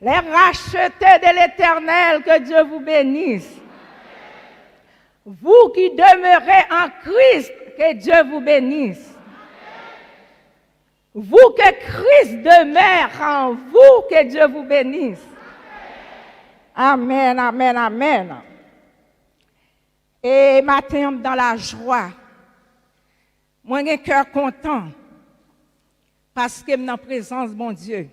Les rachetés de l'Éternel, que Dieu vous bénisse. Vous qui demeurez en Christ, que Dieu vous bénisse. Vous que Christ demeure en vous, que Dieu vous bénisse. Amen, amen, amen. Et matin, dans la joie, moi, j'ai un cœur content parce que je suis en présence de mon Dieu.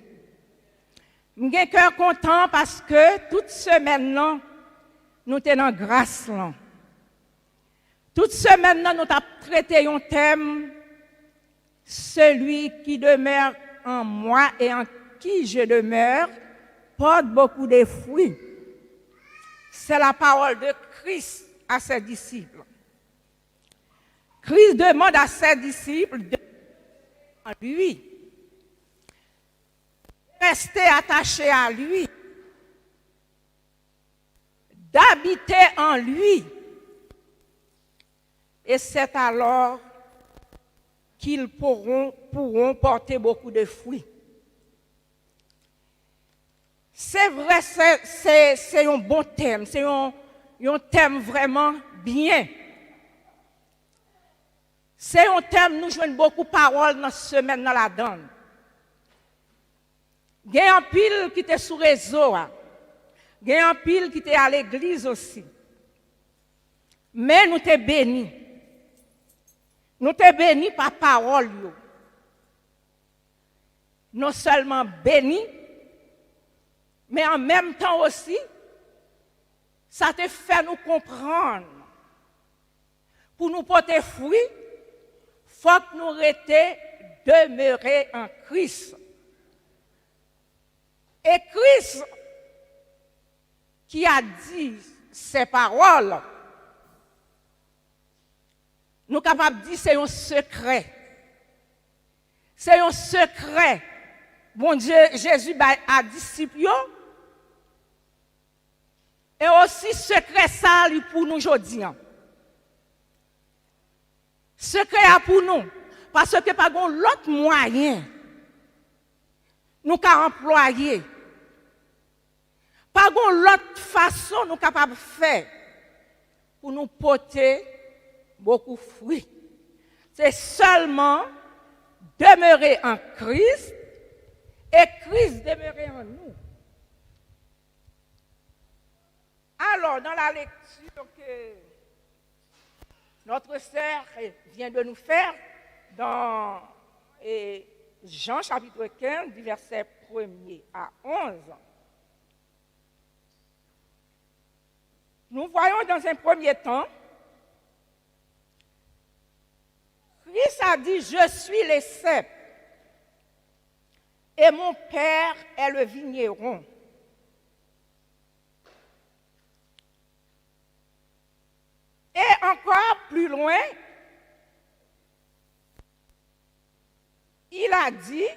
J'ai un cœur content parce que toute semaine, nous sommes dans grâce. Là. Toute semaine, nous avons traité un thème, celui qui demeure en moi et en qui je demeure, porte beaucoup de fruits. C'est la parole de Christ à ses disciples. Christ demande à ses disciples de en lui, rester attachés à lui, d'habiter en lui. Et c'est alors qu'ils pourront porter beaucoup de fruits. C'est vrai, c'est un bon thème, c'est un thème vraiment bien. C'est un thème, nous jouons beaucoup de paroles dans cette semaine dans la donne. Il y a un pile qui était sur le réseau, il y a un pile qui était à l'église aussi. Mais nous sommes bénis. Nous sommes bénis par parole. Non seulement bénis, mais en même temps aussi, ça te fait nous comprendre. Pour nous porter fruit, il faut que nous restions demeurés en Christ. Et Christ, qui a dit ces paroles, nous sommes capables de dire que c'est un secret. C'est un secret. Bon Dieu, Jésus a disciple. Et aussi secret ça pour nous aujourd'hui. Secret pour nous. Parce que pas l'autre moyen nous pouvons employer. Pas l'autre façon nous capables de faire pour nous porter beaucoup de fruits. C'est seulement demeurer en Christ et Christ demeurer en nous. Alors, dans la lecture que notre sœur vient de nous faire, dans Jean chapitre 15, du verset 1er à 11, nous voyons dans un premier temps, Christ a dit, je suis le cep et mon Père est le vigneron. Et encore plus loin, il a dit,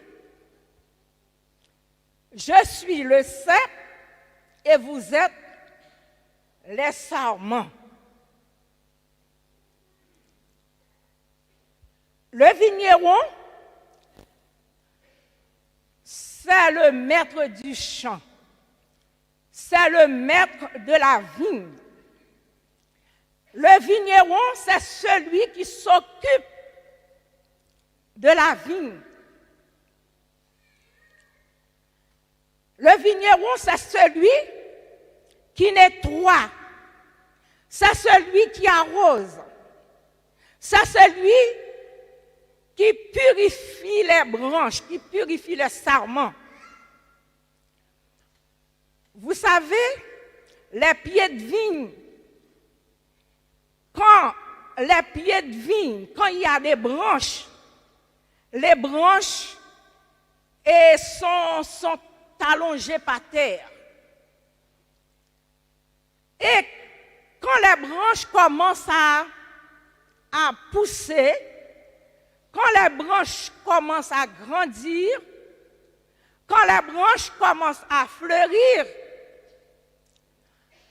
je suis le cep et vous êtes les sarments. Le vigneron, c'est le maître du champ. C'est le maître de la vigne. Le vigneron, c'est celui qui s'occupe de la vigne. Le vigneron, c'est celui qui nettoie. C'est celui qui arrose. C'est celui qui purifie les branches, qui purifie les sarments. Vous savez, les pieds de vigne, quand les pieds de vigne, quand il y a des branches, les branches sont allongées par terre. Et quand les branches commencent à pousser, quand les branches commencent à grandir, quand les branches commencent à fleurir,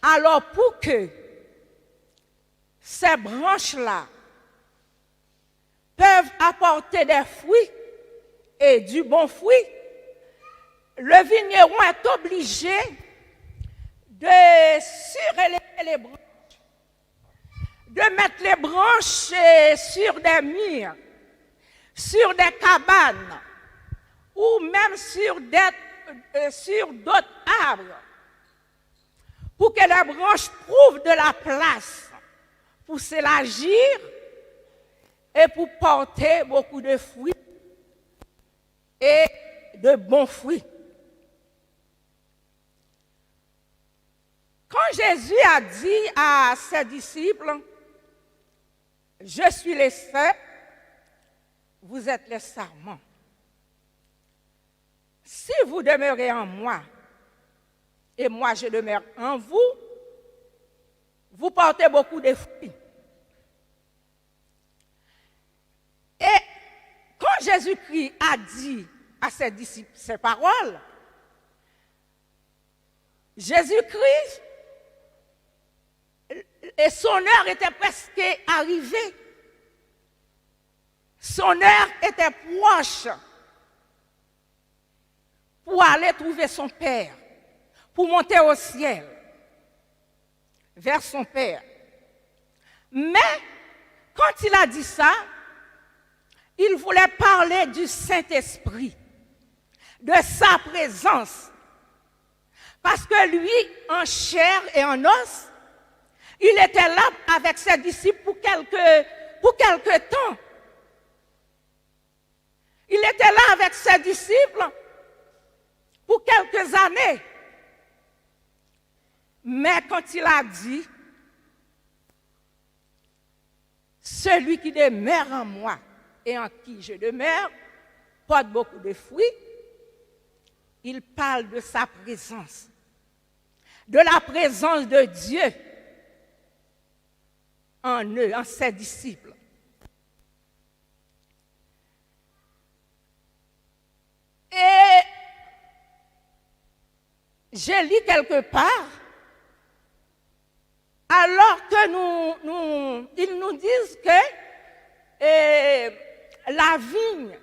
alors pour que ces branches-là peuvent apporter des fruits et du bon fruit, le vigneron est obligé de surélever les branches, de mettre les branches sur des murs, sur des cabanes ou même sur d'autres arbres pour que les branches trouvent de la place pour s'élargir et pour porter beaucoup de fruits et de bons fruits. Quand Jésus a dit à ses disciples, « Je suis les seins, vous êtes les sarments. Si vous demeurez en moi, et moi je demeure en vous, vous portez beaucoup de fruits. » Et quand Jésus-Christ a dit à ses disciples ces paroles, Jésus-Christ, et son heure était presque arrivée. Son heure était proche pour aller trouver son Père, pour monter au ciel, vers son Père. Mais, quand il a dit ça, il voulait parler du Saint-Esprit, de sa présence. Parce que lui, en chair et en os, il était là avec ses disciples pour quelque temps. Il était là avec ses disciples pour quelques années. Mais quand il a dit, celui qui demeure en moi et en qui je demeure porte beaucoup de fruits, il parle de sa présence, de la présence de Dieu en eux, en ses disciples. Et j'ai lu quelque part, alors que ils nous disent que la vigne,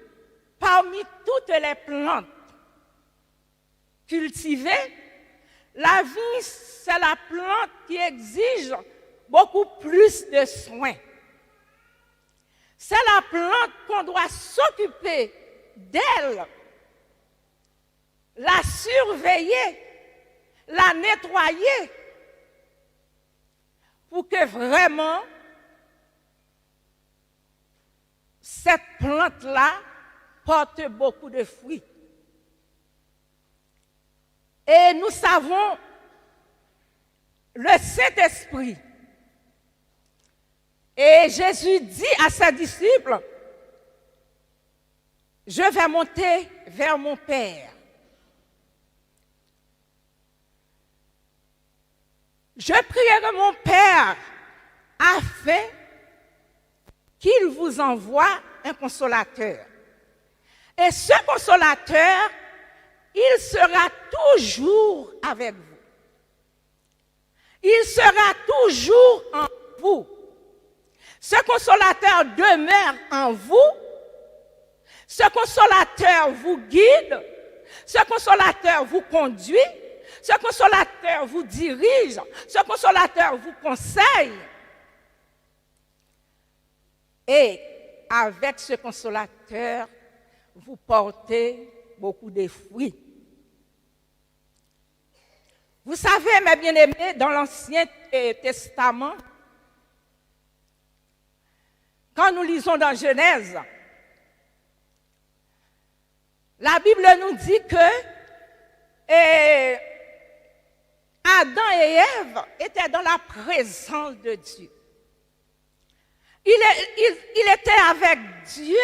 parmi toutes les plantes cultivées, la vigne, c'est la plante qui exige beaucoup plus de soins. C'est la plante qu'on doit s'occuper d'elle, la surveiller, la nettoyer, pour que vraiment cette plante-là porte beaucoup de fruits. Et nous savons, le Saint-Esprit, et Jésus dit à ses disciples, je vais monter vers mon Père. Je prierai mon Père afin qu'il vous envoie un consolateur. Et ce consolateur, il sera toujours avec vous. Il sera toujours en vous. Ce consolateur demeure en vous. Ce consolateur vous guide. Ce consolateur vous conduit. Ce consolateur vous dirige. Ce consolateur vous conseille. Et avec ce consolateur, vous portez beaucoup de fruits. Vous savez, mes bien-aimés, dans l'Ancien Testament, quand nous lisons dans Genèse, la Bible nous dit que Adam et Ève étaient dans la présence de Dieu. Il était avec Dieu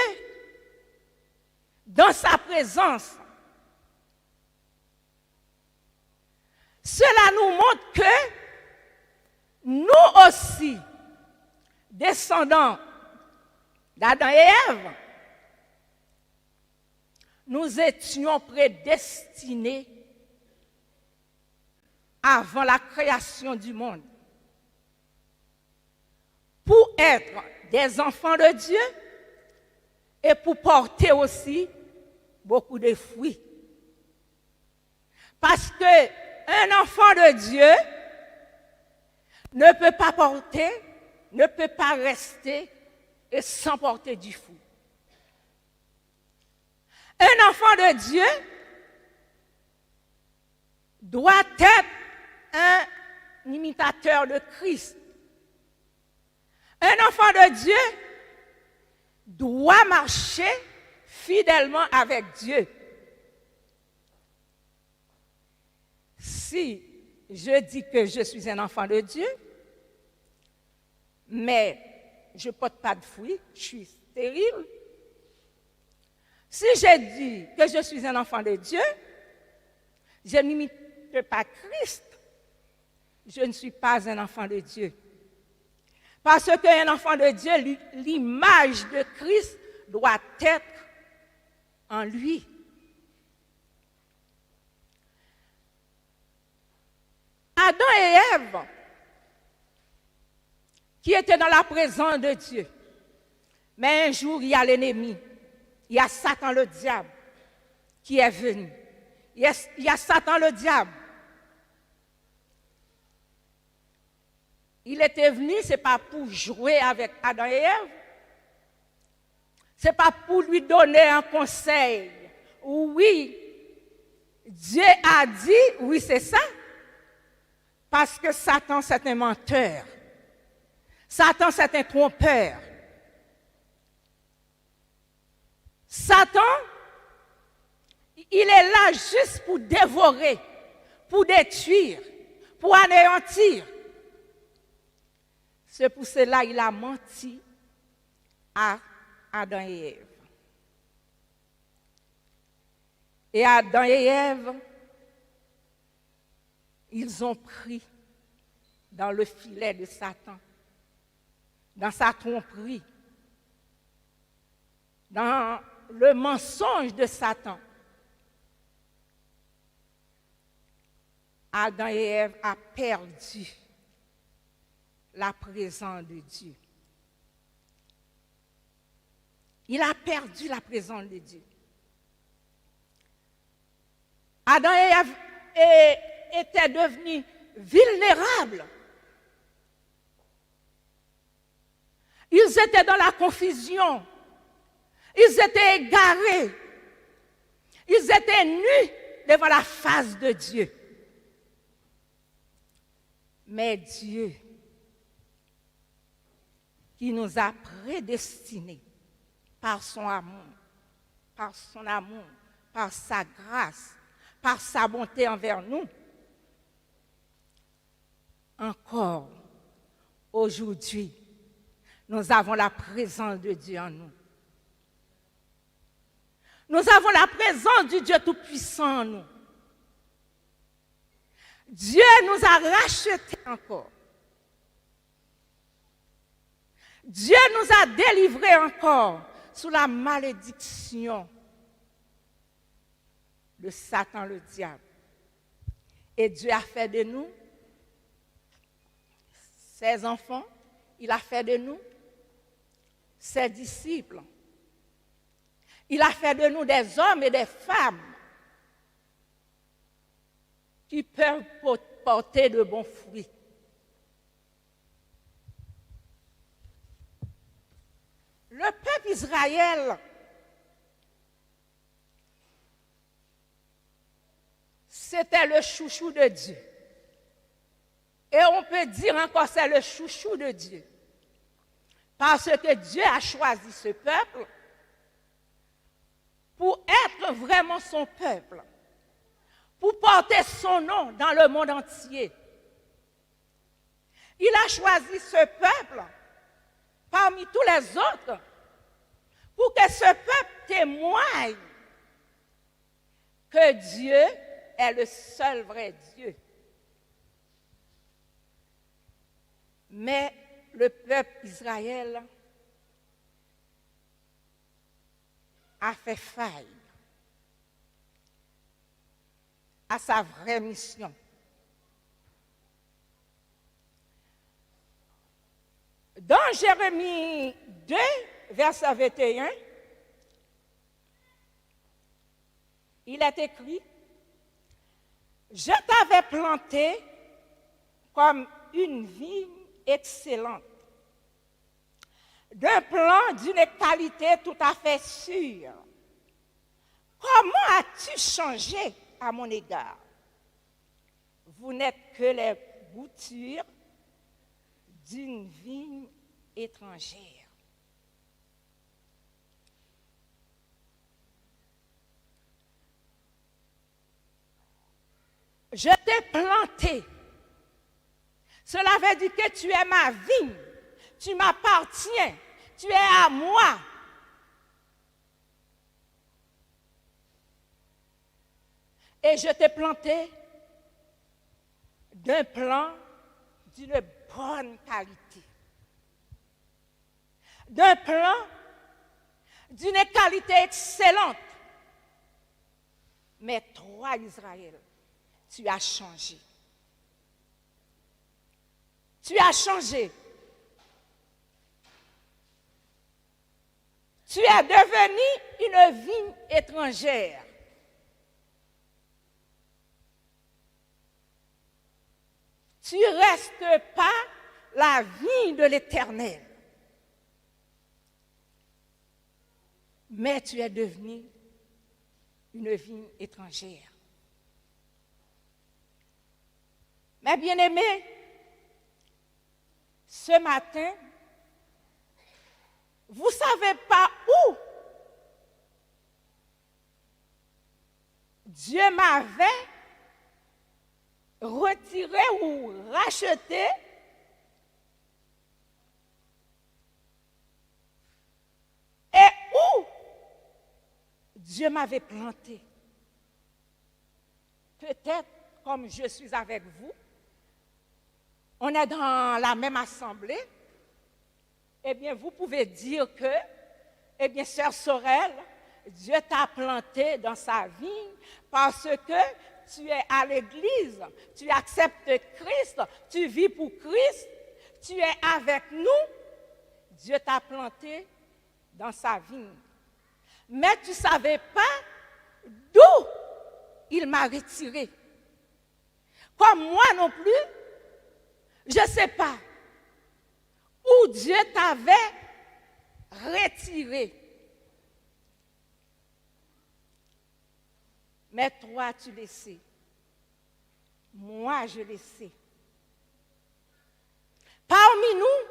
dans sa présence. Cela nous montre que nous aussi, descendants d'Adam et Ève, nous étions prédestinés avant la création du monde pour être des enfants de Dieu et pour porter aussi beaucoup de fruits. Parce qu'un enfant de Dieu ne peut pas porter, ne peut pas rester et sans porter du fruit. Un enfant de Dieu doit être un imitateur de Christ. Un enfant de Dieu doit marcher fidèlement avec Dieu. Si je dis que je suis un enfant de Dieu, mais je ne porte pas de fruits, je suis stérile. Si je dis que je suis un enfant de Dieu, je n'imite pas Christ, je ne suis pas un enfant de Dieu. Parce qu'un enfant de Dieu, l'image de Christ doit être en lui. Adam et Ève, qui étaient dans la présence de Dieu, mais un jour, il y a l'ennemi, il y a Satan le diable qui est venu. Il y a Satan le diable. Il était venu, ce n'est pas pour jouer avec Adam et Ève, ce n'est pas pour lui donner un conseil. Oui, Dieu a dit, oui c'est ça, parce que Satan c'est un menteur. Satan c'est un trompeur. Satan, il est là juste pour dévorer, pour détruire, pour anéantir. C'est pour cela qu'il a menti à Adam et Ève. Et Adam et Ève, ils ont pris dans le filet de Satan, dans sa tromperie, dans le mensonge de Satan. Adam et Ève ont perdu la présence de Dieu. Il a perdu la présence de Dieu. Adam et Ève étaient devenus vulnérables. Ils étaient dans la confusion. Ils étaient égarés. Ils étaient nus devant la face de Dieu. Mais Dieu, qui nous a prédestinés par son amour, par sa grâce, par sa bonté envers nous, encore aujourd'hui, nous avons la présence de Dieu en nous. Nous avons la présence du Dieu Tout-Puissant en nous. Dieu nous a rachetés encore. Dieu nous a délivrés encore sous la malédiction de Satan le diable. Et Dieu a fait de nous ses enfants, il a fait de nous ses disciples. Il a fait de nous des hommes et des femmes qui peuvent porter de bons fruits. Le peuple Israël, c'était le chouchou de Dieu. Et on peut dire encore c'est le chouchou de Dieu. Parce que Dieu a choisi ce peuple pour être vraiment son peuple, pour porter son nom dans le monde entier. Il a choisi ce peuple parmi tous les autres pour que ce peuple témoigne que Dieu est le seul vrai Dieu. Mais le peuple Israël a fait faille à sa vraie mission. Dans Jérémie 2, verset 21, il est écrit: Je t'avais planté comme une vigne excellente, d'un plan d'une qualité tout à fait sûre. Comment as-tu changé à mon égard? Vous n'êtes que les boutures d'une vigne étrangère. Je t'ai planté. Cela veut dire que tu es ma vigne, tu m'appartiens, tu es à moi. Et je t'ai planté d'un plan d'une bonne qualité. D'un plan d'une qualité excellente. Mais toi, Israël, tu as changé. Tu as changé. Tu es devenu une vigne étrangère. Tu ne restes pas la vigne de l'Éternel. Mais tu es devenu une vigne étrangère. Mes bien-aimés, ce matin, vous ne savez pas où Dieu m'avait retiré ou racheté et où Dieu m'avait planté. Peut-être comme je suis avec vous, on est dans la même assemblée, eh bien, vous pouvez dire que, eh bien, sœur Sorel, Dieu t'a planté dans sa vigne parce que tu es à l'église, tu acceptes Christ, tu vis pour Christ, tu es avec nous. Dieu t'a planté dans sa vigne. Mais tu ne savais pas d'où il m'a retiré. Comme moi non plus, je ne sais pas où Dieu t'avait retiré. Mais toi, tu le sais. Moi, je le sais. Parmi nous,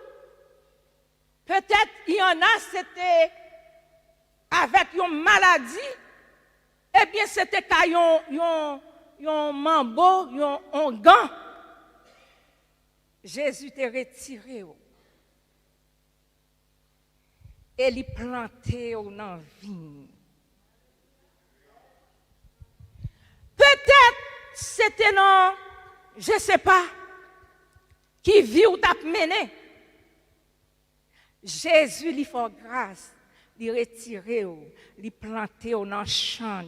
peut-être il y en a, c'était avec une maladie, eh bien, c'était quand un mambo, un gant. Jésus t'a retiré. Et il planté dans la vigne. Peut-être c'était non, je ne sais pas, qui vit ou t'a mené. Jésus lui fait grâce, lui retirer, lui planter dans le champ,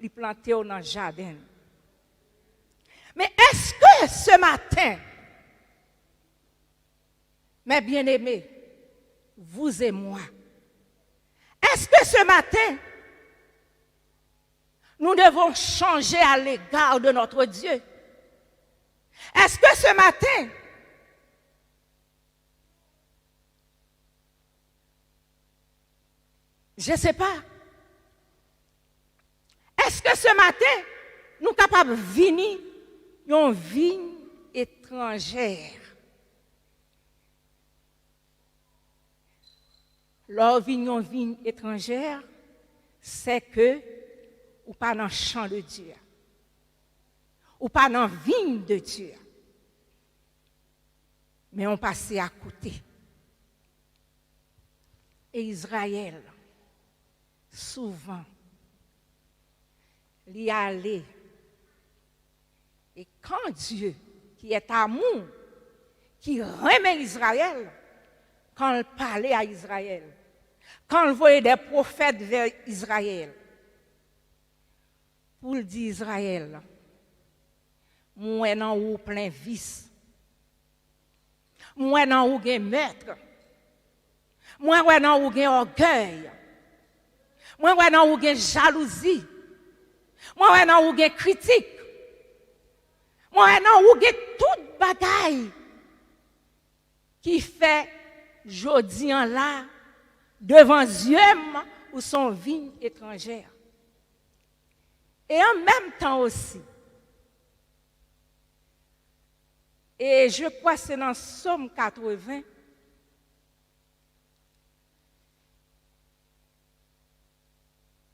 lui planter dans le jardin. Mais est-ce que ce matin, mes bien-aimés, vous et moi, est-ce que ce matin, nous devons changer à l'égard de notre Dieu? Est-ce que ce matin, je ne sais pas, est-ce que ce matin, nous sommes capables de venir dans une vigne étrangère? Leur vigne étrangère, c'est que ou pas dans le champ de Dieu, ou pas dans la vigne de Dieu, mais on passait à côté. Et Israël, souvent, y allait. Et quand Dieu, qui est amour, qui remet Israël, quand il parlait à Israël, quand il voyait des prophètes vers Israël, pour le dire Israël, moi non ou plein vice, moi non ou gen meurtre, moi non ou gen orgueil, moi non ou gen jalousie, moi non ou gen critique, Moi, non, ou get toute bagaille qui fait jodi en là, devant Dieu ou son vigne étrangère. Et en même temps aussi, et je crois que c'est dans Somme 80,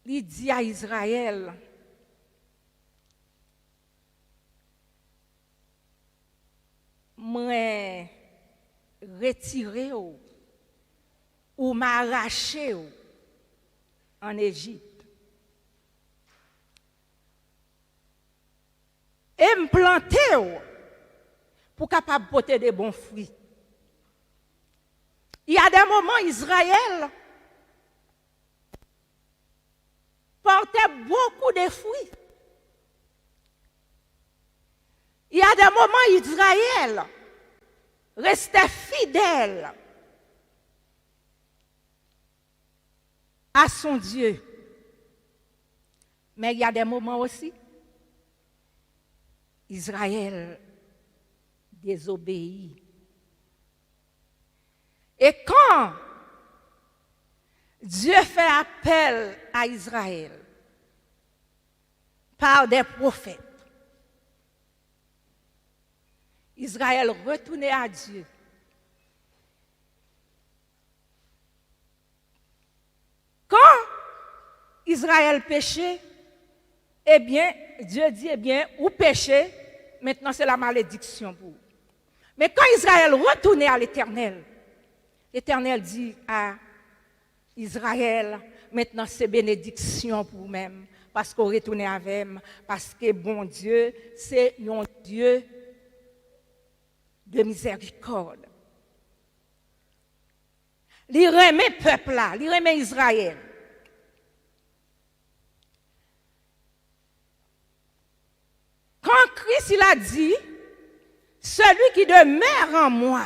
il dit à Israël, moi retiré ou m'arraché en Égypte et me planter pour capable porter des bons fruits. Il y a des moments Israël portait beaucoup de fruits. Il y a des moments Israël restait fidèle à son Dieu. Mais il y a des moments aussi, Israël désobéit. Et quand Dieu fait appel à Israël par des prophètes, Israël retournait à Dieu. Quand Israël péchait, eh bien, Dieu dit, eh bien, ou péché, maintenant c'est la malédiction pour vous. Mais quand Israël retournait à l'Éternel, l'Éternel dit à Israël, maintenant c'est bénédiction pour vous-même, parce qu'on retourne avec moi, parce que bon Dieu, c'est un Dieu de miséricorde. Il remet peuple là, il remet Israël. Quand Christ il a dit, celui qui demeure en moi,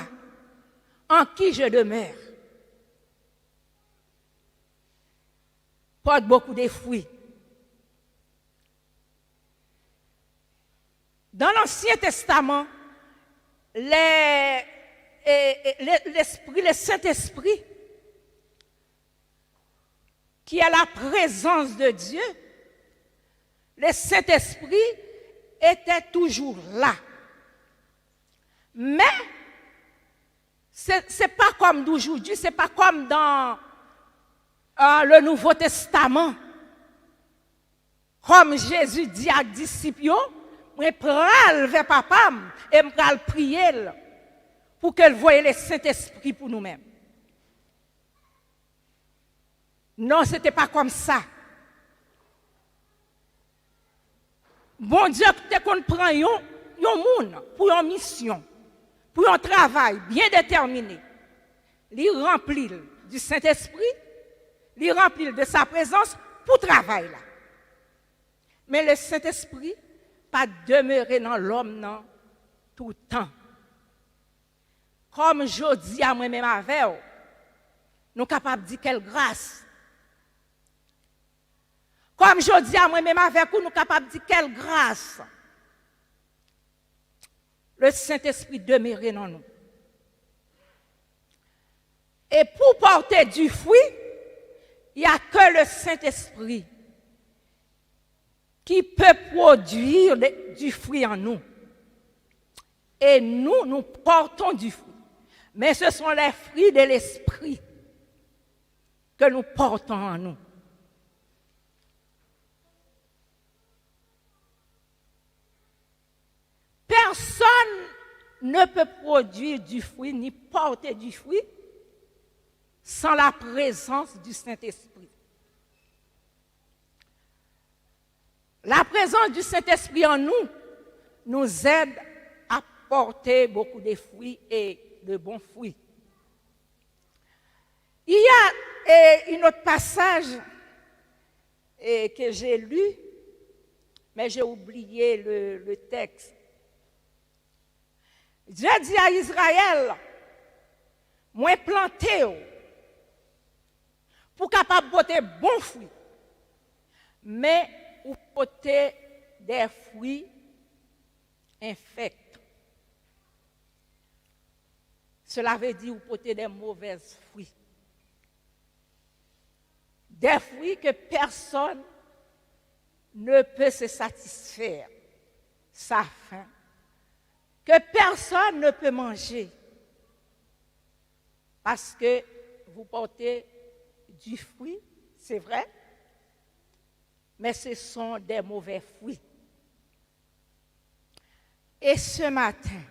en qui je demeure, porte beaucoup de fruits. Dans l'Ancien Testament, l'Esprit, le Saint-Esprit, qui est la présence de Dieu, le Saint-Esprit était toujours là. Mais ce n'est pas comme d'aujourd'hui, ce n'est pas comme dans le Nouveau Testament. Comme Jésus dit à disciples, je pral vers papa et je pral prier pour qu'elle voie le Saint-Esprit pour nous-mêmes. Non, ce n'était pas comme ça. Bon Dieu, dès qu'on prend un monde pour une mission, pour un travail bien déterminé, il remplit du Saint-Esprit, il remplit de sa présence pour travail là. Mais le Saint-Esprit pas demeurer dans l'homme non tout le temps. Comme je dis à moi-même avec vous, nous sommes capables de dire quelle grâce. Comme je dis à moi-même avec vous, nous sommes capables de dire quelle grâce. Le Saint-Esprit demeurer dans nous. Et pour porter du fruit, il n'y a que le Saint-Esprit qui peut produire du fruit en nous. Et nous, nous portons du fruit. Mais ce sont les fruits de l'Esprit que nous portons en nous. Personne ne peut produire du fruit ni porter du fruit sans la présence du Saint-Esprit. La présence du Saint-Esprit en nous nous aide à porter beaucoup de fruits et de bons fruits. Il y a un autre passage que j'ai lu, mais j'ai oublié le texte. Dieu dit à Israël, moi planté pour capable porter bons fruits, mais pour porter des fruits infecte. Cela veut dire vous portez des mauvais fruits. Des fruits que personne ne peut se satisfaire, sa faim, que personne ne peut manger, parce que vous portez du fruit, c'est vrai, mais ce sont des mauvais fruits. Et ce matin,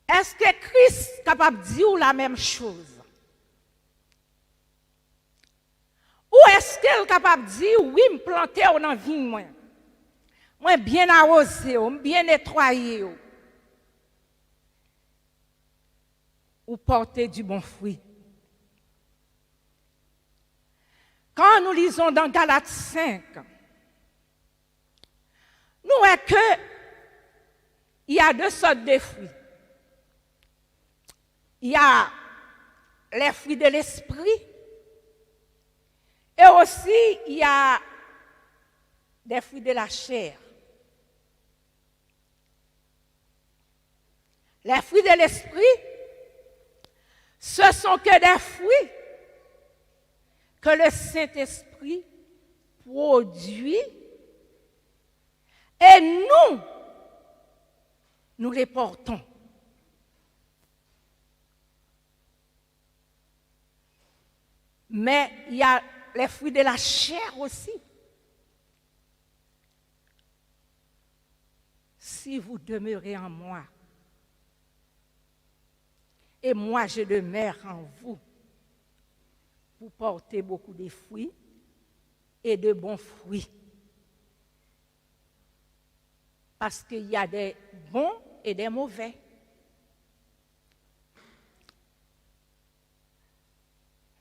est-ce que Christ est capable de dire la même chose? Ou est-ce qu'elle est capable de dire, oui, me planter dans la vie, moi bien arrosé, bien nettoyé, ou porter du bon fruit? Quand nous lisons dans Galates 5, nous voyons qu'il y a deux sortes de fruits. Il y a les fruits de l'esprit et aussi il y a des fruits de la chair. Les fruits de l'esprit, ce sont que des fruits que le Saint-Esprit produit et nous les portons. Mais il y a les fruits de la chair aussi. Si vous demeurez en moi, et moi je demeure en vous, vous portez beaucoup de fruits et de bons fruits. Parce qu'il y a des bons et des mauvais.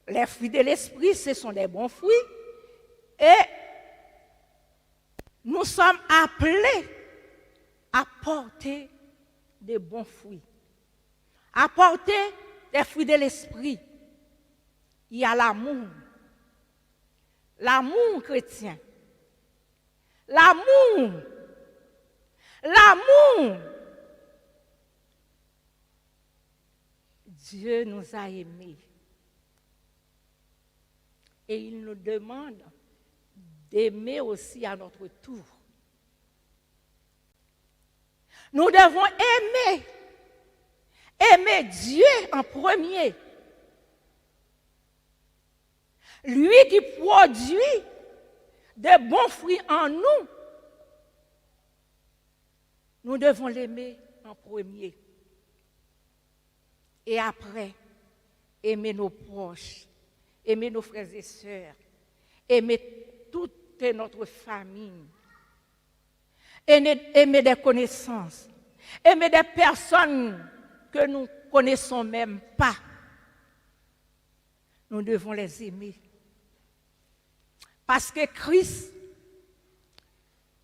Les fruits de l'esprit, ce sont des bons fruits. Et nous sommes appelés à porter des bons fruits. À porter des fruits de l'esprit. Il y a l'amour. L'amour chrétien. L'amour. L'amour. Dieu nous a aimés. Et il nous demande d'aimer aussi à notre tour. Nous devons aimer Dieu en premier. Lui qui produit de bons fruits en nous. Nous devons l'aimer en premier. Et après, aimer nos proches. Aimer nos frères et sœurs, aimer toute notre famille, aimer des connaissances, aimer des personnes que nous ne connaissons même pas. Nous devons les aimer. Parce que Christ,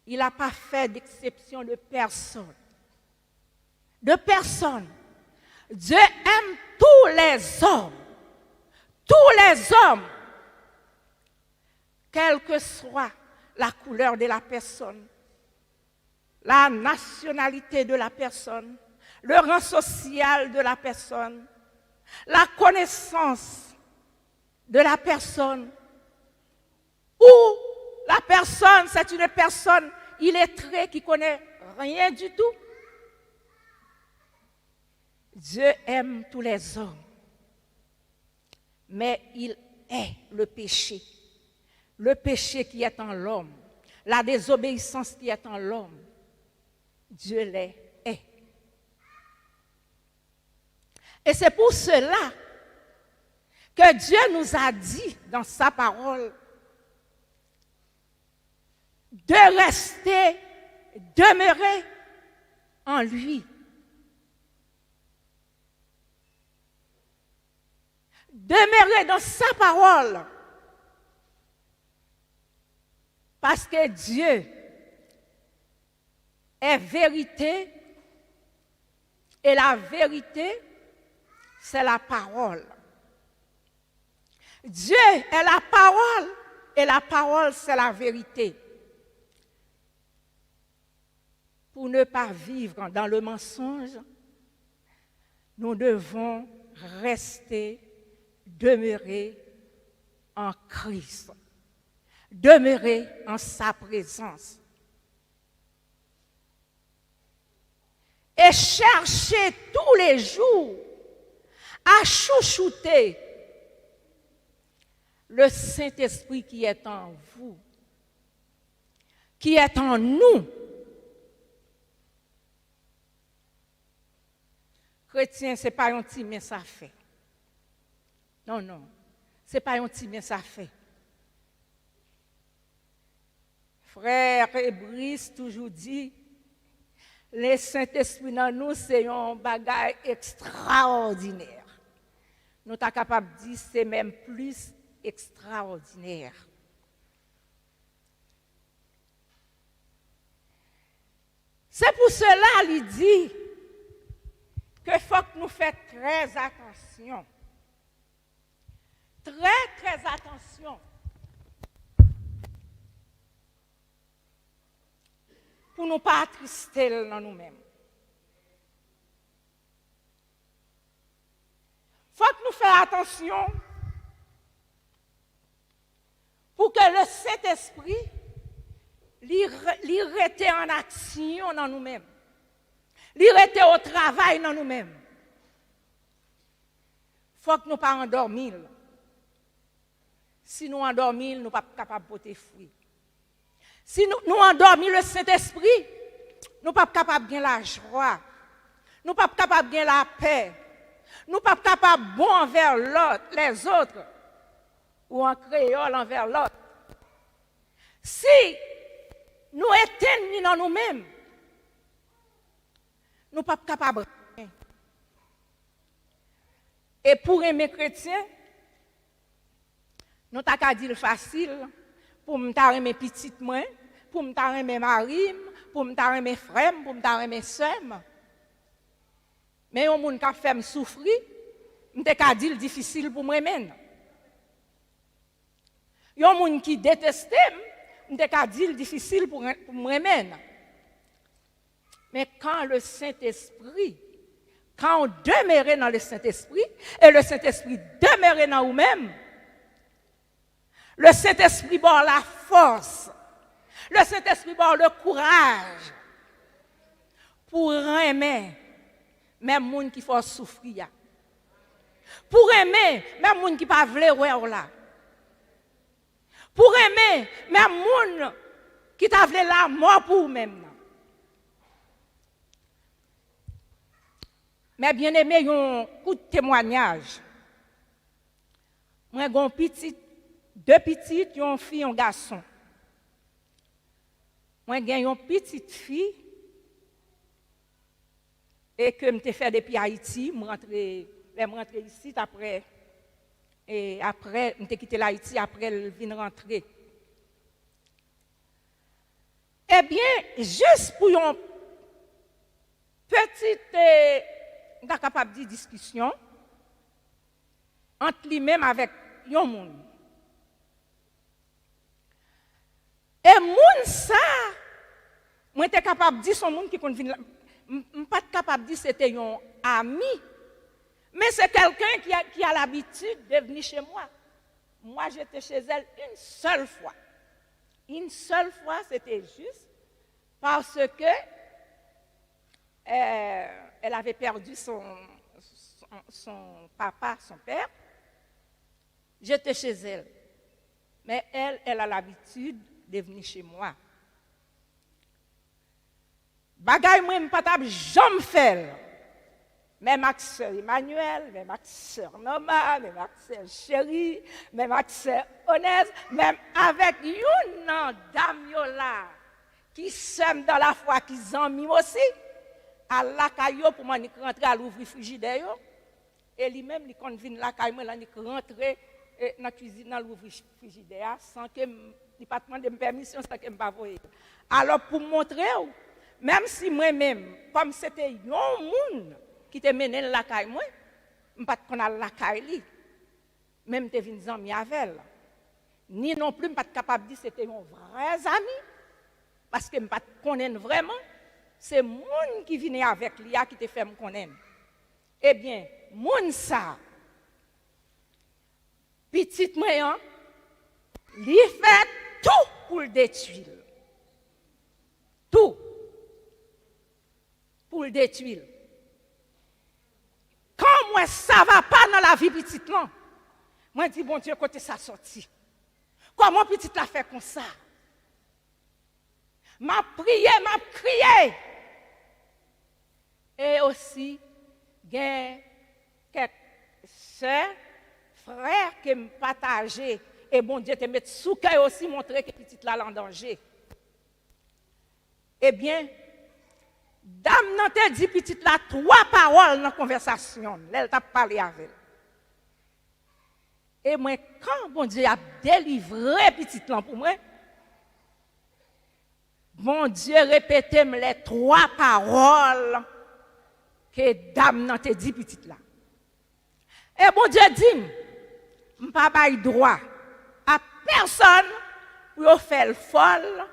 il n'a pas fait d'exception de personne. De personne. Dieu aime tous les hommes. Tous les hommes, quelle que soit la couleur de la personne, la nationalité de la personne, le rang social de la personne, la connaissance de la personne, ou la personne, c'est une personne illettrée qui ne connaît rien du tout. Dieu aime tous les hommes. Mais il est le péché qui est en l'homme, la désobéissance qui est en l'homme. Dieu les est. Et c'est pour cela que Dieu nous a dit dans sa parole de rester, demeurer en lui. Demeurer dans sa parole. Parce que Dieu est vérité et la vérité, c'est la parole. Dieu est la parole et la parole, c'est la vérité. pour ne pas vivre dans le mensonge, nous devons demeurer en Christ, demeurer en sa présence. Et chercher tous les jours à chouchouter le Saint-Esprit qui est en vous, qui est en nous. Chrétien, ce n'est pas un petit mais ça fait. Non, non, ce n'est pas un petit mais ça fait. Frère Brice toujours dit, le Saint-Esprit dans nous, c'est un bagage extraordinaire. Nous sommes capables de dire que c'est même plus extraordinaire. C'est pour cela qu'il dit qu'il faut que nous fassions très attention. Très attention. Pour ne pas attrister dans nous-mêmes. Il faut que nous fassions attention pour que le Saint-Esprit lui reste en action dans nous-mêmes. Lui reste au travail dans nous-mêmes. Il faut que nous ne pas endormir. Si nous endormir, nous ne sommes pas capables de porter fruit. Si nous endormons le Saint-Esprit, nous ne sommes pas capables de gagner la joie. Nous ne sommes pas capables de gagner la paix. Nous ne sommes pas capables de bon envers les autres ou en créole envers l'autre. Si nous éteignons dans nous-mêmes, nous ne sommes pas capables de rien. Et pour aimer chrétien, nous n'avons qu'à dire facile pour me aimer petite moi, pour me aimer mari, pour me aimer frère, pour me aimer sœur. Mais il y a des gens qui fait me souffrir, je n'ai dire difficile pour moi-même. Il y a des gens qui détestent, je n'ai dire difficile pour moi-même. Mais quand le Saint-Esprit, quand on demeure dans le Saint-Esprit, et le Saint-Esprit demeure dans nous-mêmes, le Saint-Esprit donne la force, le Saint-Esprit donne le courage pour aimer même les gens qui font souffrir. Pour aimer même les gens qui ne veulent pas voir là. Pour aimer même les gens qui veulent la mort pour eux-mêmes. Mais bien aimé, il y a un coup de témoignage. Moi, j'ai deux petites, une fille et un garçon. Moi, j'ai une petite fille et que je fait depuis Haïti. Je suis rentrée ici après. Et après, je quitté l'Haïti après elle vient rentrer. Eh bien, juste pour une petite, capable de discussion entre lui-même avec un monde. Et moun ça, moi j'étais capable de dire son monde qui convient. Je ne suis pas capable de dire que c'était un ami, mais c'est quelqu'un qui a l'habitude de venir chez moi. Moi, j'étais chez elle une seule fois. Une seule fois, c'était juste parce que elle avait perdu son papa, son père. J'étais chez elle. Mais elle a l'habitude de venir chez moi. Bagay moi m'pas jamais faire. Même avec sœur Emmanuel, même avec sœur Noma, même avec sœur Chérie, même avec sœur Honnête, même avec une dame là qui sommes dans la foi qui zami aussi. À la caillou pour moi rentrer à l'ouvrir frigidaire et lui-même il quand vient la caillou là rentrer dans la cuisine dans l'ouvrir frigidaire sans que il pas demander permission sans que me pas voyer. Alors pour montrer même si moi-même comme c'était un monde qui te mené la caillou moi pas connait la caillou même te vinn zami avec ni non plus pas capable dire c'était un vrai ami parce que me pas connaît vraiment. c'est moun qui vient avec lui qui te fait me connaître. Eh bien, moun ça, petit moyen, lui fait tout pour le détruire. Tout. Pour le détruire. Quand moi, ça va pas dans la vie petite, non. Moi, je dis, bon Dieu, côté ça sorti. Comment petite la fait comme ça? M'a prié, m'a crié. Et aussi, il y a quelques sœurs, frères qui me partageaient. Et bon Dieu te met sous cœur aussi, montrer que petite là en danger. Eh bien, dame n'a te dit petite là 3 paroles dans la conversation. Elle t'a parlé avec elle. Et moi, quand bon Dieu a délivré petite là pour moi, bon Dieu répétait les 3 paroles que dame n'a te dit petite là. Et bon Dieu dit, je ne pas pas droit à personne pour faire le folle.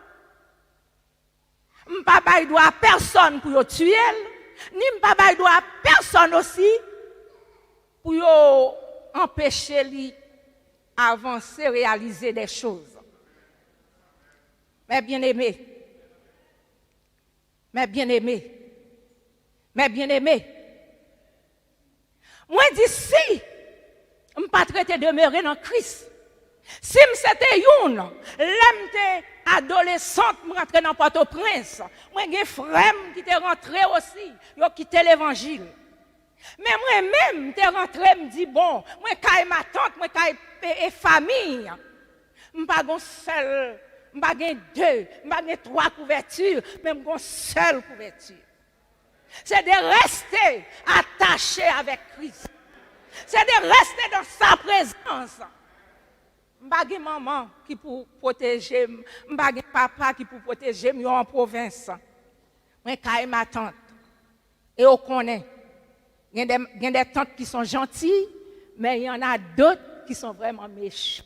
Je ne pas pas droit à personne pour tuer, ni je pas pas droit à personne aussi pour empêcher lui avancer, réaliser des choses. Mais bien aimé, moi dis si je ne pas traiter demeurer dans Christ. Si c'était une, l'aime adolescente, je rentre dans Port-au-Prince. Moi, j'ai des frères qui sont rentrés aussi, ils ont quitté l'évangile. Mais moi-même, je suis rentré, je me dis, bon, moi, quand ma tante, moi, quand ma famille, je ne suis pas seul, je ne suis pas 2, je ne suis pas 3 couvertures, mais je suis une seule couverture. C'est de rester attaché avec Christ. C'est de rester dans sa présence. Je n'ai pas maman qui pour protéger, je n'ai pas papa qui pour protéger en province. Je suis ma tante. Et on connaît. Il y a des tantes qui sont gentilles, mais il y en a d'autres qui sont vraiment méchants.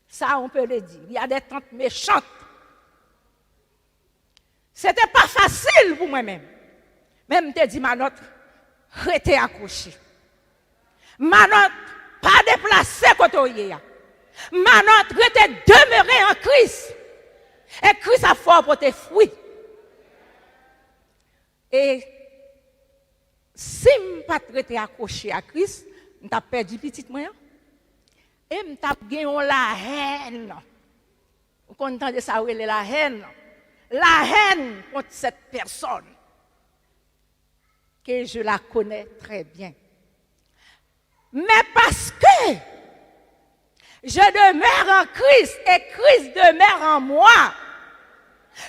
Ça, on peut le dire. Il y a des tantes méchantes. Ce n'était pas facile pour moi-même. Même te dit, ma note, restez accrochée. Ma note, pas déplacée côté. Ma note, restez demeurée en Christ. Et Christ a fort pour tes fruits. Et si je ne pas traité accroché à Christ, je n'ai perdu petit moyen. Et je n'ai gagné la haine. Vous comprenez ça, la haine? La haine contre cette personne que je la connais très bien. Mais parce que je demeure en Christ et Christ demeure en moi,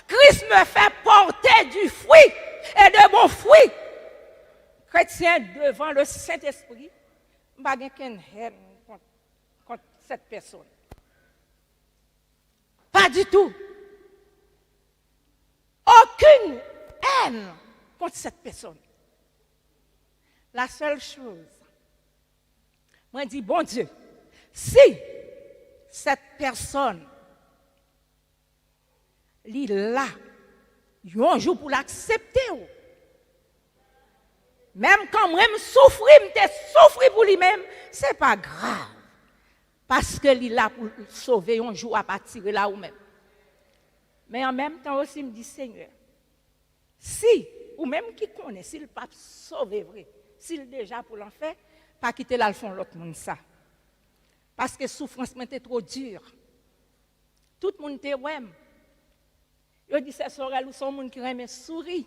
Christ me fait porter du fruit et de bons fruits. Chrétien devant le Saint-Esprit, je n'ai pas de haine contre cette personne. Pas du tout. Aucune haine contre cette personne. La seule chose, moi je dis, bon Dieu, si cette personne, il est là, il y a un jour pour l'accepter, même quand moi je souffre pour lui-même, ce n'est pas grave. Parce qu'il est là pour sauver un jour à partir de là ou même. Mais en même temps aussi, je me dis, Seigneur, si, ou même qui connaît, si le pape sauve vrai, s'il déjà pour l'enfer, pas quitter là le fond l'autre monde ça. Parce que souffrance m'était trop dure. Tout le monde était ouais. Je dis c'est Sorel ou son monde qui aime sourire.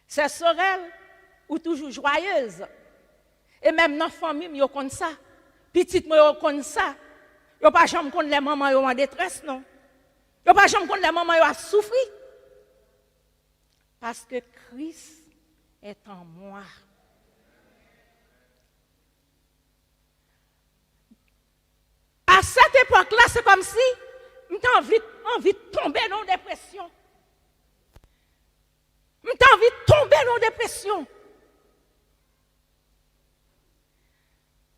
C'est Sorel ou toujours joyeuse. Et même dans la famille, yo connaît ça. Petite moi yo connaît ça. Yo pas jamais connaît les mamans yo en détresse non. Yo pas jamais connaît les mamans yo a souffrir. Parce que Christ est en moi. À cette époque-là, c'est comme si j'ai envie de tomber dans la dépression. J'ai envie de tomber dans la dépression.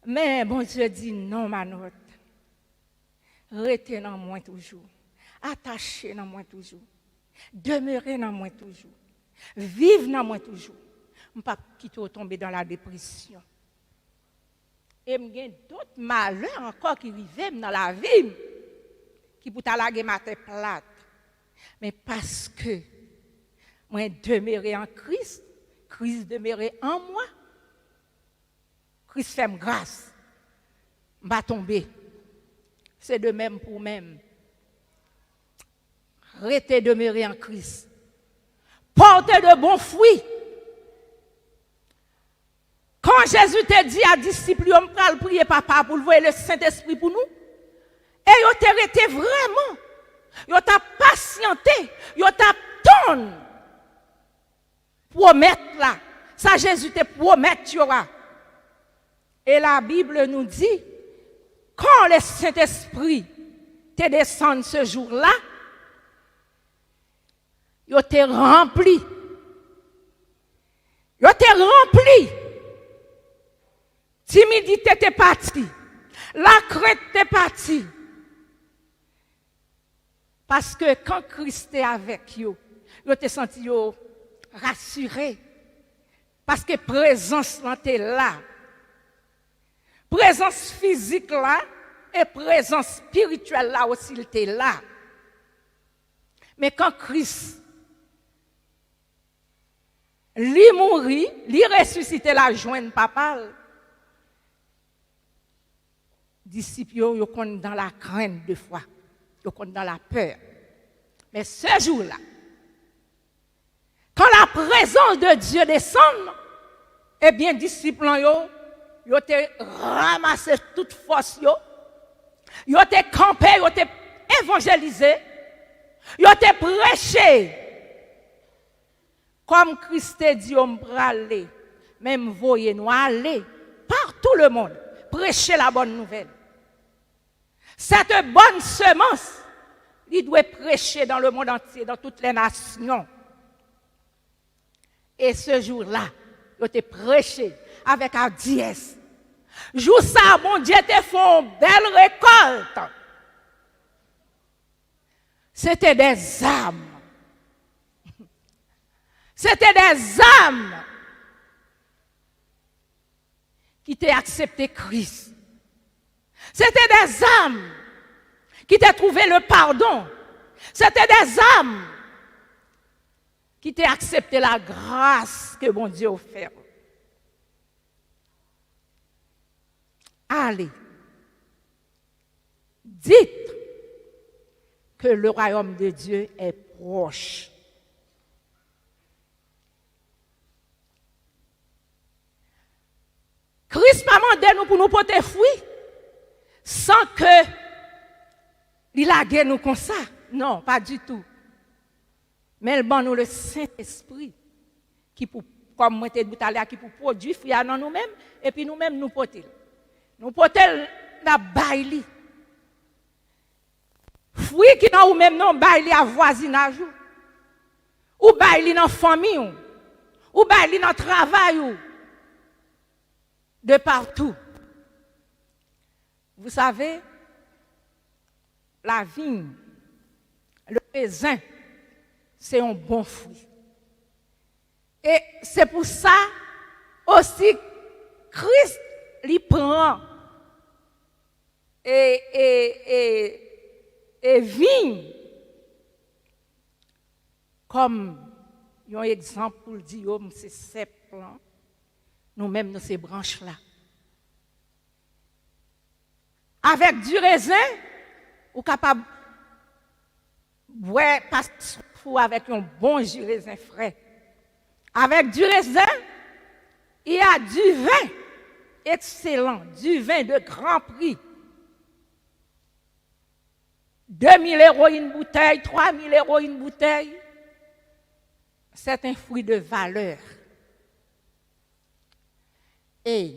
Mais bon Dieu dit non, ma note. Restez dans moi toujours. Attachez dans moi toujours. Demeurer dans moi toujours. Vivre dans moi toujours. Je ne pas quitter tomber dans la dépression. Et il y a d'autres malheurs encore qui vivent dans la vie, qui pour t'allaguer ma tête plate. Mais parce que moi demeurer en Christ, Christ demeurer en moi, Christ fait grâce, je ne vais pas tomber. C'est de même pour même. Restez demeurer en Christ. Portez de bons fruits. Quand Jésus t'a dit à disciples, on va prier papa pour voir le Saint-Esprit pour nous. Et il t'a arrêté vraiment. Il t'a patienté. Il t'a attendu. Promettre là. Ça Jésus te promet tu auras. Et la Bible nous dit, quand le Saint-Esprit te descend ce jour-là, il t'a rempli. Il t'a rempli. Timidité t'est partie. La crainte t'est partie. Parce que quand Christ est avec vous, vous te senti rassuré. Parce que présence là t'es là. Présence physique là et présence spirituelle là aussi il était là. Mais quand Christ lui mourit, lui ressuscité la joindre papa, disciples yo sont dans la crainte de foi, yo sont dans la peur. Mais ce jour-là, quand la présence de Dieu descend, eh bien disciples yo te ramassé toute force yo te campé, yo te évangélisé, yo te prêché. Comme Christ dit, on peut aller, même voyez nous aller par tout le monde, prêcher la bonne nouvelle. Cette bonne semence, il doit prêcher dans le monde entier, dans toutes les nations. Et ce jour-là, il a prêché avec hardiesse. Jour ça, bon Dieu te fait une belle récolte. C'était des âmes. C'était des âmes qui t'ont accepté Christ. C'était des âmes qui t'ont trouvé le pardon. C'était des âmes qui t'ont accepté la grâce que bon Dieu a offert. Allez, dites que le royaume de Dieu est proche. Christ m'a demandé nous pour nous porter fruit sans que il a nous comme ça. Non, pas du tout. Mais il donne nous le Saint-Esprit qui pour comme moi t'ai dit tout à l'heure qui pour produire fruit dans nous-mêmes et puis nous-mêmes nous porter. Nous porter dans baili. Fruit qui dans ou même non baili à voisinage ou baili dans famille ou baili dans travail de partout. Vous savez, la vigne, le raisin, c'est un bon fruit. Et c'est pour ça aussi Christ lui prend et vigne comme un exemple pour le dire, c'est ces plants. Nous-mêmes, nous, ces branches-là. Avec du raisin, ou capable ouais, passer avec un bon jus raisin frais. Avec du raisin, il y a du vin excellent, du vin de grand prix. 2000 € une bouteille, 3000 € une bouteille. C'est un fruit de valeur. Et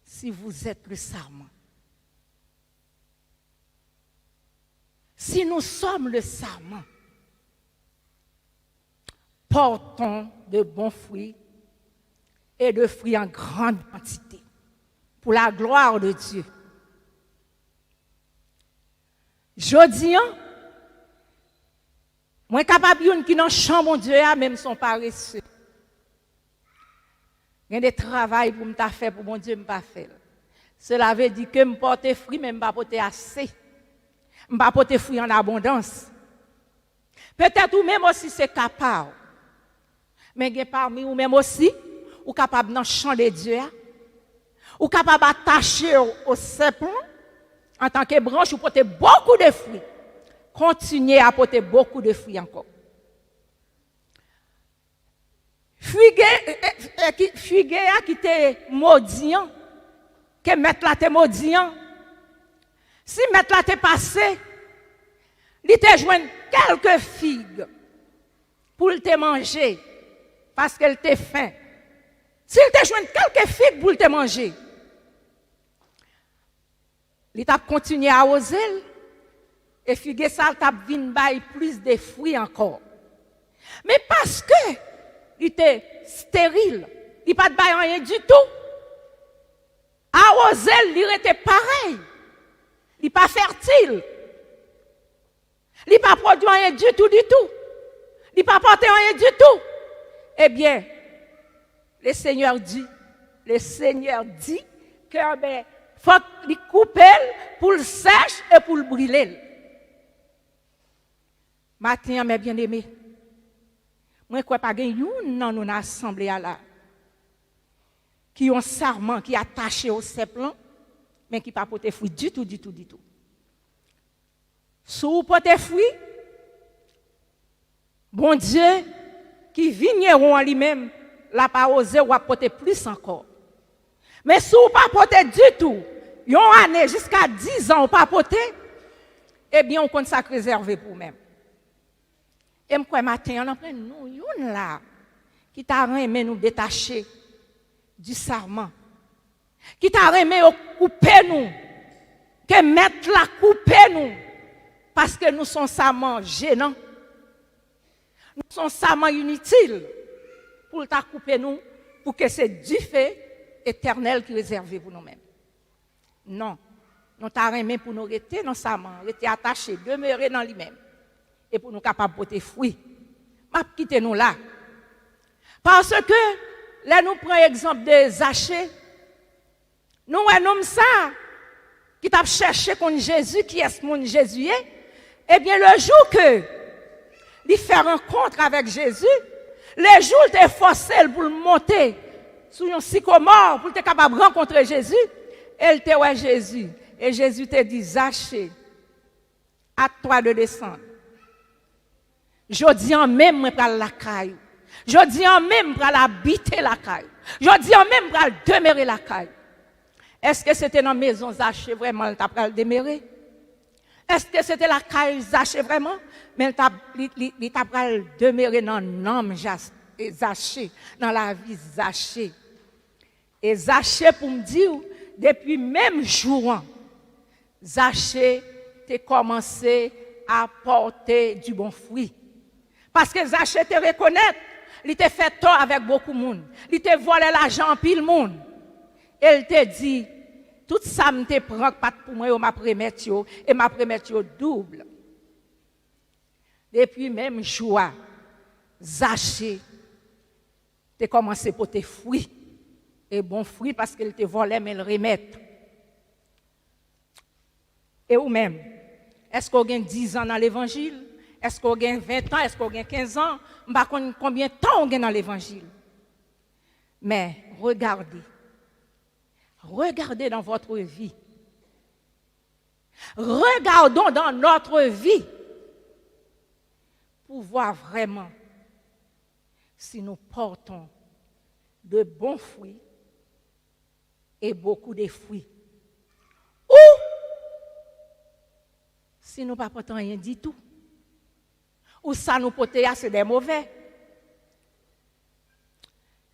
si vous êtes le sarment, si nous sommes le sarment, portons de bons fruits et de fruits en grande quantité pour la gloire de Dieu. Je dis, Moi capable yon qui dans champ mon Dieu a même son paresseux. Il y a des travail pour me faire pour mon Dieu me pas faire. Cela veut dire que me porter fruit mais me pas porter assez. Me pas porter fruit en abondance. Peut-être ou même aussi c'est capable. Mais il y a parmi ou même aussi ou capable dans champ de Dieu ou capable attacher au serpent en tant que branche ou porter beaucoup de fruits. Continuer à porter beaucoup de fruits encore. Figuier qui était maudit, que mettre là te maudit. Si mettre là te passé, il te joint quelques figues pour te manger parce qu'elle te faim. S'il te joint quelques figues pour te manger, il t'a continué à oser et figuier ça t'a vinn bail plus de fruits encore. Mais parce que il était stérile, il pas de bail rien du tout. À oser, il était pareil. Il pas fertile. Il pas produit rien du tout. Il pas porté rien du tout. Eh bien, le Seigneur dit que ben faut qu'il coupe pour le sèche et pour le brûler. Matin, mes bien-aimés, moi, je crois pas qu'il y a dans nos assemblées là qui ont sarment, qui attaché au serpent, mais qui ne pas porter fruit du tout. Si vous portez fruit, bon Dieu, qui vigneront en lui-même, la pas osé ou apporter plus encore. Mais si vous pas porter du tout, une année jusqu'à 10 ans, vous pas porter, eh bien, on compte ça réservé pour vous-même. Et moi, matin, on a pris nous, une là, qui t'a remis nous détacher du sarment, qui t'a remis couper nous, que mettre la couper nous, parce que nous sommes sarments gênants, nous sommes sarments inutiles, pour t'a couper nous, pour que c'est du fait éternel qui est réservé pour nous-mêmes. Non, nous t'a remis pour nous rester dans sarment, rester attachés, demeurer dans lui-même. Et pour nous capables de porter fruit. M'a quitter nous là. Parce que, là nous prenons l'exemple de Zachée. Nous, un homme ça, qui t'a cherché contre Jésus, qui est ce mon Jésus est, eh bien, le jour que, il fait rencontre avec Jésus, le jour où il est forcé pour monter sur un sycomore, pour être capable de rencontrer Jésus, elle te ouais Jésus. Et Jésus te dit, Zachée, à toi de descendre. Je dis en même pour la caille. Je dis en même pour habiter la caille. Je dis en même pour demeurer la caille. Est-ce que c'était dans la maison Zachée vraiment il t'a pral demeurer? Est-ce que c'était la caille Zachée vraiment? Mais il t'a pral demeurer dans l'homme Zachée, dans la vie Zachée. Et Zachée pour me dire depuis même jour Zachée t'a commencé à porter du bon fruit. Parce que Zachée te reconnaît, il te fait tort avec beaucoup de monde. Il te volé l'argent pile monde. Elle te dit, tout ça me te prend pas pour moi, je m'a remettre et m'a remettre double. Depuis même jour, Zachée te commencé pour tes fruits. Et bon fruit parce qu'elle te volé, mais elle remet. Et ou même, est-ce qu'on a 10 ans dans l'évangile? Est-ce qu'on a 20 ans? Est-ce qu'on a 15 ans? Je ne sais pas combien de temps on a dans l'évangile. Mais regardez. Regardez dans votre vie. Regardons dans notre vie pour voir vraiment si nous portons de bons fruits et beaucoup de fruits. Ou si nous ne portons rien du tout. Ou ça nous porte c'est des mauvais.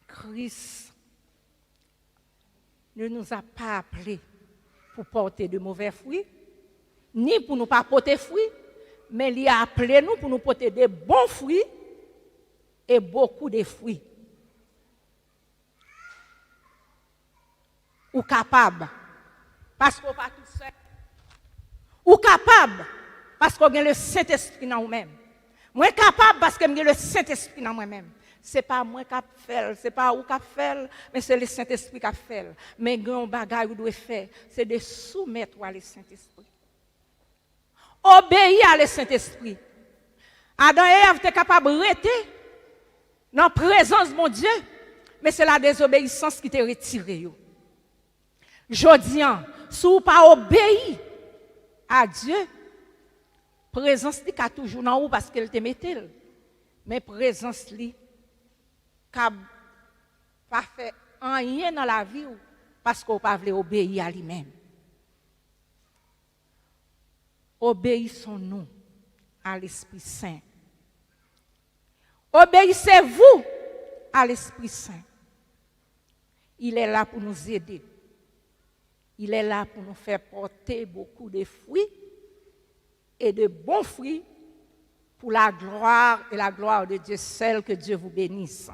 Christ ne nous a pas appelés pour porter de mauvais fruits, ni pour nous pas porter fruits, mais il a appelé nous pour nous porter de bons fruits et beaucoup de fruits. Ou capable, parce qu'on n'est pas tout seul. Ou capable, parce qu'on a le Saint-Esprit dans nous-mêmes. Moi capable parce que j'ai le Saint-Esprit dans moi-même. C'est pas moi qui fait, c'est pas où qui fait, mais c'est le Saint-Esprit qui fait. Mais grand bagage que doit faire, c'est de soumettre à le Saint-Esprit. Obéir à le Saint-Esprit. Adam et Ève étaient capables de rester dans la présence de mon Dieu, mais c'est la désobéissance qui t'a retiré. Jodi, si vous pas obéi à Dieu, présence li ka toujours dans vous parce qu'elle te mettait. Mais présence li ka pas fait rien dans la vie parce qu'on pas voulu obéir à lui-même. Obéissons-nous à l'Esprit Saint. Obéissez-vous à l'Esprit Saint. Il est là pour nous aider. Il est là pour nous faire porter beaucoup de fruits et de bons fruits pour la gloire et la gloire de Dieu, celle que Dieu vous bénisse.